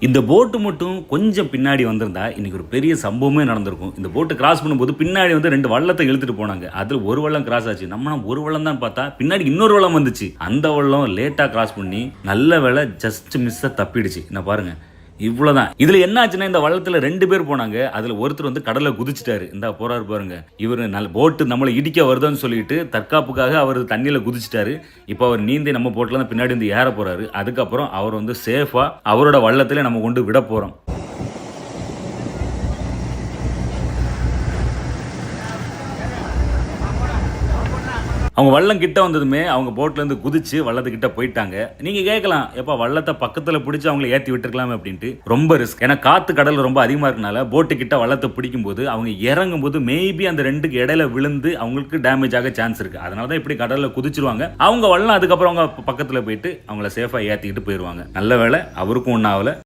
இந்த போட்டு மட்டும் கொஞ்சம் பின்னாடி வந்திருந்தா இன்னைக்கு ஒரு பெரிய சம்பவமே நடந்திருக்கும். இந்த போட்டு கிராஸ் பண்ணும்போது பின்னாடி வந்து 2 வள்ளத்தை இழுத்துட்டு போனாங்க. அதுல ஒரு வள்ளம் கிராஸ் ஆச்சு. நம்ம ஒரு வள்ளம் தான் பார்த்தா பின்னாடி இன்னொரு வள்ளம் வந்துச்சு. அந்த வள்ளம் லேட்டா கிராஸ் பண்ணி நல்ல வேளை ஜஸ்ட் மிஸ்ஸா தப்பிடுச்சு. என்ன பாருங்க, இவ்வளவுதான். இதுல என்ன ஆச்சுன்னா, இந்த வள்ளத்துல 2 பேர் போனாங்க. அதுல ஒருத்தர் வந்து கடல்ல குதிச்சிட்டாரு. இந்த போறாரு பாருங்க, இவரு நல்ல போட்டு நம்மளை இடிக்க வருதுன்னு சொல்லிட்டு தற்காப்புக்காக அவர் தண்ணியில குதிச்சிட்டாரு. இப்போ அவர் நீந்தி நம்ம போட்ல தான் பின்னாடி வந்து ஏற போறாரு. அதுக்கப்புறம் அவர் வந்து சேஃபா அவரோட வள்ளத்திலே நம்ம கொண்டு விட போறோம். அவங்க வள்ளம் கிட்ட வந்ததுமே அவங்க போட்ல இருந்து குதிச்சு வள்ளத்துக்கிட்ட போயிட்டாங்க. நீங்க கேட்கலாம், எப்ப வள்ளத்தை பக்கத்துல பிடிச்சு அவங்களை ஏத்தி விட்டுருக்கலாம் அப்படின்ட்டு. ரொம்ப ரிஸ்க். ஏன்னா காத்து கடல் ரொம்ப அதிகமா இருக்கனால போட்டு கிட்ட வள்ளத்தை பிடிக்கும் போது அவங்க இறங்கும் போது மேபி அந்த 2க்கு இடையில விழுந்து அவங்களுக்கு டேமேஜ் ஆக சான்ஸ் இருக்கு. அதனாலதான் இப்படி கடல்ல குதிச்சிருவாங்க. அவங்க வள்ளம் அதுக்கப்புறம் அவங்க பக்கத்துல போயிட்டு அவங்கள சேஃபா ஏத்திக்கிட்டு போயிருவாங்க. நல்ல வேளை அவருக்கும் ஒன்னும் ஆகல.